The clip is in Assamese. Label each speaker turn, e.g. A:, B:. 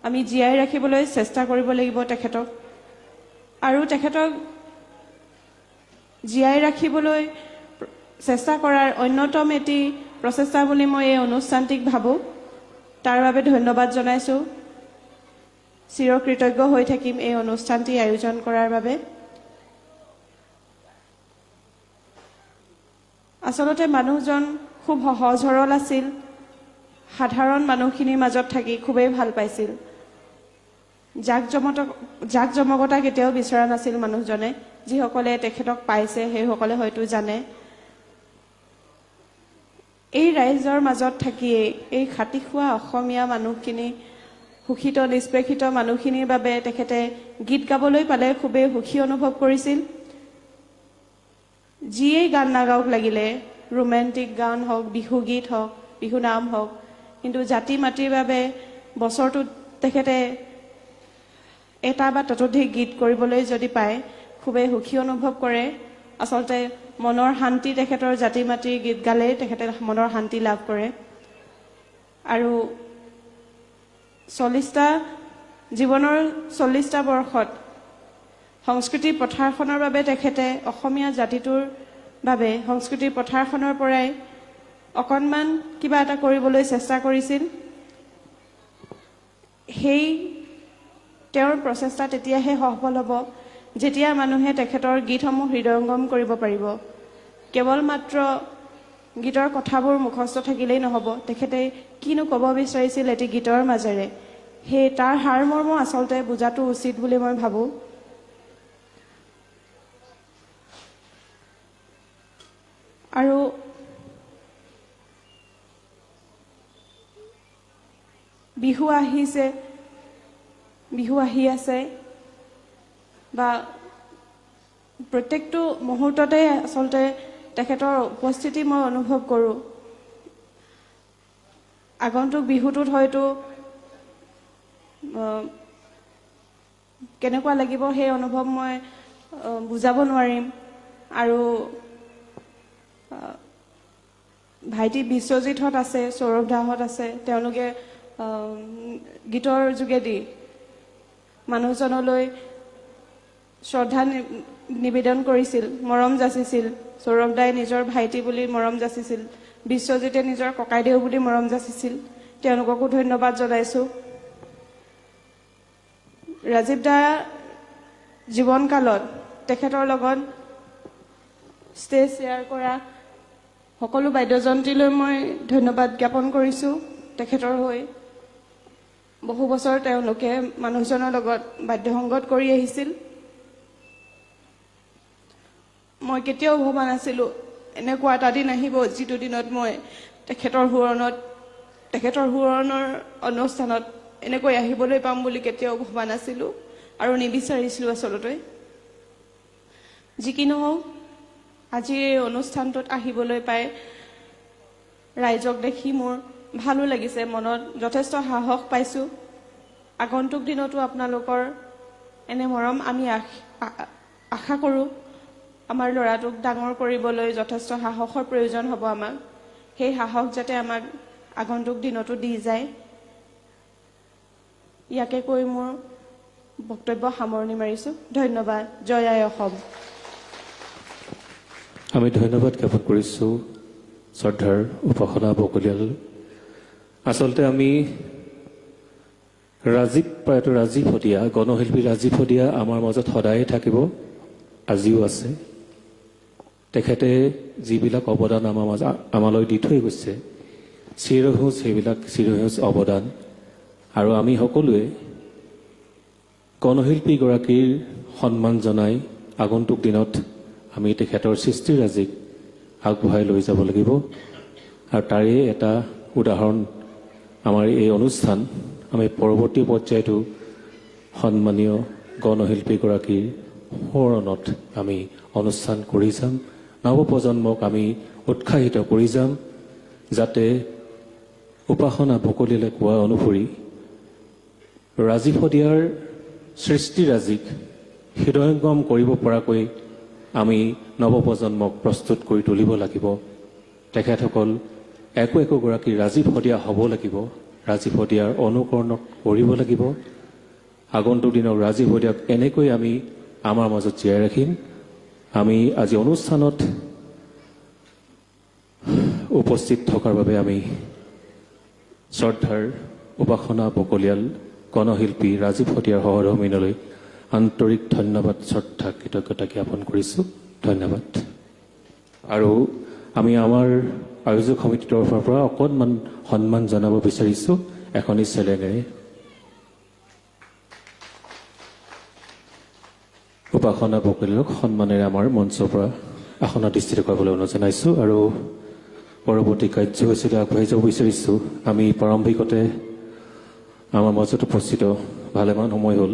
A: আমি জীয়াই ৰাখিবলৈ চেষ্টা কৰিব লাগিব তেখেতক আৰু তেখেতক জীয়াই ৰাখিবলৈ চেষ্টা কৰাৰ অন্যতম এটি প্ৰচেষ্টা বুলি মই এই অনুষ্ঠানটিক ভাবোঁ তাৰ বাবে ধন্যবাদ জনাইছোঁ চিৰকৃতজ্ঞ হৈ থাকিম এই অনুষ্ঠানটি আয়োজন কৰাৰ বাবে আচলতে মানুহজন খুব সহজ সৰল আছিল সাধাৰণ মানুহখিনিৰ মাজত থাকি খুবেই ভাল পাইছিল জাক জমকতা কেতিয়াও বিচৰা নাছিল মানুহজনে যিসকলে তেখেতক পাইছে সেইসকলে হয়তো জানে এই ৰাইজৰ মাজত থাকিয়ে এই খাটি খোৱা অসমীয়া মানুহখিনি সুখিত নিষ্পেষিত মানুহখিনিৰ বাবে তেখেতে গীত গাবলৈ পালে খুবেই সুখী অনুভৱ কৰিছিল যিয়েই গান নাগাওক লাগিলে ৰোমেণ্টিক গান হওক বিহু গীত হওক বিহু নাম হওক কিন্তু জাতি মাটিৰ বাবে বছৰটোত তেখেতে এটা বা ততোধিক গীত কৰিবলৈ যদি পায় খুবেই সুখী অনুভৱ কৰে আচলতে মনৰ শান্তি তেখেতৰ জাতি মাটিৰ গীত গালে তেখেতে মনৰ শান্তি লাভ কৰে আৰু 40টা জীৱনৰ 40টা বৰ্ষত সংস্কৃতিৰ পথাৰখনৰ বাবে তেখেতে অসমীয়া জাতিটোৰ বাবে সংস্কৃতিৰ পথাৰখনৰ পৰাই অকণমান কিবা এটা কৰিবলৈ চেষ্টা কৰিছিল সেই তেওঁৰ প্ৰচেষ্টা তেতিয়াহে সফল হ'ব যেতিয়া মানুহে তেখেতৰ গীতসমূহ হৃদয়ংগম কৰিব পাৰিব কেৱল মাত্ৰ গীতৰ কথাবোৰ মুখস্থ থাকিলেই নহ'ব তেখেতে কিনো ক'ব বিচাৰিছিল এটি গীতৰ মাজেৰে সেই তাৰ সাৰমৰ্ম আচলতে বুজাটো উচিত বুলি মই ভাবোঁ আৰু বিহু আহিছে বিহু আহি আছে বা প্ৰত্যেকটো মুহূৰ্ততে আচলতে তেখেতৰ উপস্থিতি মই অনুভৱ কৰোঁ আগন্তুক বিহুটোত হয়তো কেনেকুৱা লাগিব সেই অনুভৱ মই বুজাব নোৱাৰিম আৰু ভাইটি বিশ্বজিৎহঁত আছে সৌৰভ দাহঁত আছে তেওঁলোকে গীতৰ যোগেদি মানুহজনলৈ শ্ৰদ্ধা নিবেদন কৰিছিল মৰম যাচিছিল সৌৰভ দাই নিজৰ ভাইটি বুলি মৰম যাচিছিল বিশ্বজিতে নিজৰ ককাইদেউ বুলি মৰম যাচিছিল তেওঁলোককো ধন্যবাদ জনাইছোঁ ৰাজীৱ দা জীৱনকালত তেখেতৰ লগত ষ্টেজ শ্বেয়াৰ কৰা সকলো বাদ্যযন্ত্ৰীলৈ মই ধন্যবাদ জ্ঞাপন কৰিছোঁ তেখেতৰ হৈ বহু বছৰ তেওঁলোকে মানুহজনৰ লগত বাদ্যসংগত কৰি আহিছিল মই কেতিয়াও ভবা নাছিলোঁ এনেকুৱা এটা দিন আহিব যিটো দিনত মই তেখেতৰ সুৰণৰ অনুষ্ঠানত এনেকৈ আহিবলৈ পাম বুলি কেতিয়াও ভবা নাছিলোঁ আৰু নিবিচাৰিছিলোঁ আচলতে যি কি নহওক আজি এই অনুষ্ঠানটোত আহিবলৈ পাই ৰাইজক দেখি মোৰ ভালো লাগিছে মনত যথেষ্ট সাহস পাইছোঁ আগন্তুক দিনতো আপোনালোকৰ এনে মৰম আমি আশা কৰোঁ আমাৰ ল'ৰাটোক ডাঙৰ কৰিবলৈ যথেষ্ট সাহসৰ প্ৰয়োজন হ'ব আমাক সেই সাহস যাতে আমাক আগন্তুক দিনতো দি যায় ইয়াকে কৈ মোৰ বক্তব্য সামৰণি মাৰিছোঁ ধন্যবাদ জয় আই অসম
B: আমি ধন্যবাদ জ্ঞাপন কৰিছোঁ শ্ৰদ্ধাৰ উপাসনা বকলিয়াল আচলতে আমি ৰাজীৱ শদিয়া গণশিল্পী ৰাজীৱ শদিয়া আমাৰ মাজত সদায়ে থাকিব আজিও আছে তেখেতে যিবিলাক অৱদান আমালৈ দি থৈ গৈছে চিৰসেউজ সেইবিলাক চিৰসেউজ অৱদান আৰু আমি সকলোৱে গণশিল্পীগৰাকীৰ সন্মান জনাই আগন্তুক দিনত আমি তেখেতৰ সৃষ্টিৰাজিক আগবঢ়াই লৈ যাব লাগিব আৰু তাৰে এটা উদাহৰণ আমাৰ এই অনুষ্ঠান আমি পৰৱৰ্তী পৰ্যায়তো সন্মানীয় গণশিল্পীগৰাকীৰ সোঁৱৰণত আমি অনুষ্ঠান কৰি যাম নৱপ্ৰজন্মক আমি উৎসাহিত কৰি যাম যাতে উপাসনা বকলিয়ালে কোৱা অনুসৰি ৰাজীৱ শদিয়াৰ সৃষ্টিৰাজিক হৃদয়ংগম কৰিব পৰাকৈ আমি নৱপ্ৰজন্মক প্ৰস্তুত কৰি তুলিব লাগিব তেখেতসকল একোগৰাকী ৰাজীৱ শদিয়া হ'ব লাগিব ৰাজীৱ শদিয়াৰ অনুকৰণ কৰিব লাগিব। আগন্তুক দিনত ৰাজীৱ শদিয়াক এনেকৈ আমি আমাৰ মাজত জীয়াই ৰাখিম। আমি আজি অনুষ্ঠানত উপস্থিত থকাৰ বাবে আমি শ্ৰদ্ধাৰ উপাসনা বকলিয়াল গণশিল্পী ৰাজীৱ শদিয়াৰ সহধৰ্মিনীলৈ আন্তৰিক ধন্যবাদ, শ্ৰদ্ধা, কৃতজ্ঞতা জ্ঞাপন কৰিছোঁ। ধন্যবাদ। আৰু আমি আমাৰ আয়োজক সমিতিৰ তৰফৰ পৰা অকণমান সন্মান জনাব বিচাৰিছোঁ এখনি চেলেঙেৰে। উপাসনা বকলিয়ালক সন্মানেৰে আমাৰ মঞ্চৰ পৰা আসনাধিষ্ঠিত কৰিবলৈ অনুৰোধ জনাইছোঁ। আৰু পৰৱৰ্তী কাৰ্যসূচীলৈ আগবাঢ়ি যাব বিচাৰিছোঁ। আমি প্ৰাৰম্ভিকতে আমাৰ মাজত উপস্থিত ভালেমান সময় হ'ল